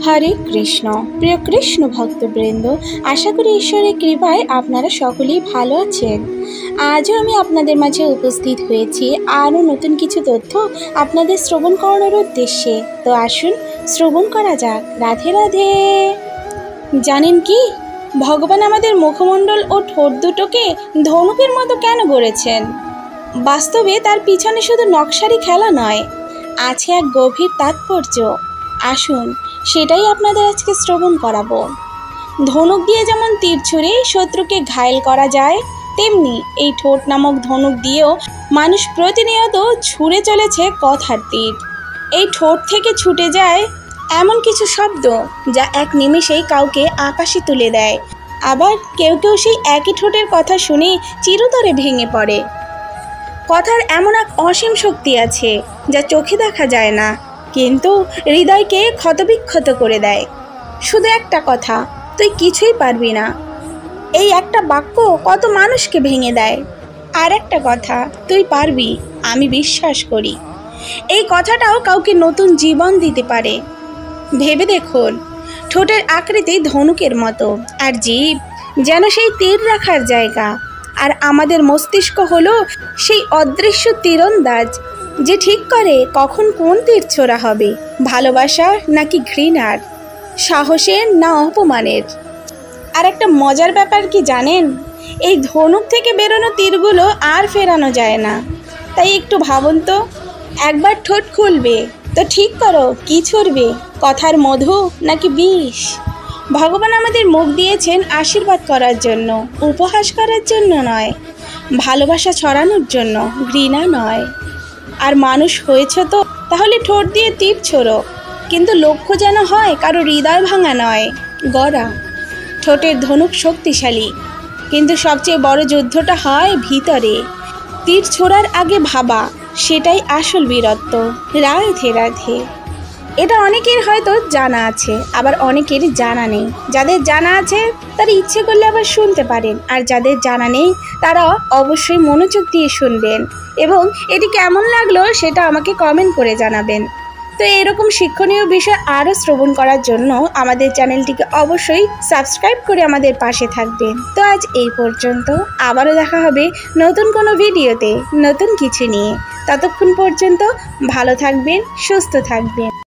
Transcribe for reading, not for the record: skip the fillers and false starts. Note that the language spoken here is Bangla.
হরে কৃষ্ণ। প্রিয় কৃষ্ণ ভক্তবৃন্দ, আশা করি ঈশ্বরের কৃপায় আপনারা সকলেই ভালো আছেন। আজও আমি আপনাদের মাঝে উপস্থিত হয়েছি আরও নতুন কিছু তথ্য আপনাদের শ্রবণ করানোর উদ্দেশ্যে। তো আসুন শ্রবণ করা যাক। রাধে রাধে। জানেন কি, ভগবান আমাদের মুখমণ্ডল ও ঠোঁট দুটোকে ধনুকের মতো কেন গড়েছেন? বাস্তবে তার পিছনে শুধু নকশারি খেলা নয়, আছে এক গভীর তাৎপর্য। আসুন সেটাই আপনাদের আজকে শ্রবণ করাবো। ধনুক দিয়ে যেমন তীর ছুঁড়ে শত্রুকে ঘায়েল করা যায়, তেমনি এই ঠোঁট নামক ধনুক দিয়েও মানুষ প্রতিনিয়ত ছুঁড়ে চলেছে কথার তীর। এই ঠোঁট থেকে ছুটে যায় এমন কিছু শব্দ যা এক নিমেষেই কাউকে আকাশে তুলে দেয়। আবার কেউ কেউ সেই একই ঠোঁটের কথা শুনে চিরতরে ভেঙে পড়ে। কথার এমন এক অসীম শক্তি আছে যা চোখে দেখা যায় না, কিন্তু হৃদয়কে ক্ষতবিক্ষত করে দেয়। শুধু একটা কথা, তুই কিছুই পারবি না, এই একটা বাক্য কত মানুষকে ভেঙে দেয়। আর একটা কথা, তুই পারবি, আমি বিশ্বাস করি, এই কথাটাও কাউকে নতুন জীবন দিতে পারে। ভেবে দেখুন, ঠোঁটের আকৃতি ধনুকের মতো, আর জিভ যেন সেই তীর রাখার জায়গা। আর আমাদের মস্তিষ্ক হলো সেই অদৃশ্য তীরন্দাজ যে ঠিক করে কখন কোন তীর ছোড়া হবে, ভালোবাসার নাকি ঘৃণার, সাহসের না অপমানের। আর একটা মজার ব্যাপার কি জানেন, এই ধনুক থেকে বেরোনো তীরগুলো আর ফেরানো যায় না। তাই একটু ভাবুন তো, একবার ঠোঁট খুলবে তো ঠিক করো কি ছড়বে, কথার মধু নাকি বিষ। ভগবান আমাদের মুখ দিয়েছেন আশীর্বাদ করার জন্য, উপহাস করার জন্য নয়, ভালোবাসা ছড়ানোর জন্য, ঘৃণা নয়। আর মানুষ হয়েছ তো, তাহলে ঠোঁট দিয়ে তীর ছোড়ো, কিন্তু লক্ষ্য যেন হয় কারো হৃদয় ভাঙা নয়, গড়া। ঠোঁটের ধনুক শক্তিশালী, কিন্তু সবচেয়ে বড় যুদ্ধটা হয় ভিতরে। তীর ছোড়ার আগে ভাবা, সেটাই আসল বীরত্ব। রাধে রাধে। এটা অনেকের হয়তো জানা আছে, আবার অনেকের জানা নেই। যাদের জানা আছে তারা ইচ্ছে করলে আবার শুনতে পারেন, আর যাদের জানা নেই তারা অবশ্যই মনোযোগ দিয়ে শুনবেন এবং এটি কেমন লাগলো সেটা আমাকে কমেন্ট করে জানাবেন। তো এরকম শিক্ষণীয় বিষয় আরও শ্রবণ করার জন্য আমাদের চ্যানেলটিকে অবশ্যই সাবস্ক্রাইব করে আমাদের পাশে থাকবেন। তো আজ এই পর্যন্ত, আবারও দেখা হবে নতুন কোনো ভিডিওতে নতুন কিছু নিয়ে। ততক্ষণ পর্যন্ত ভালো থাকবেন, সুস্থ থাকবেন।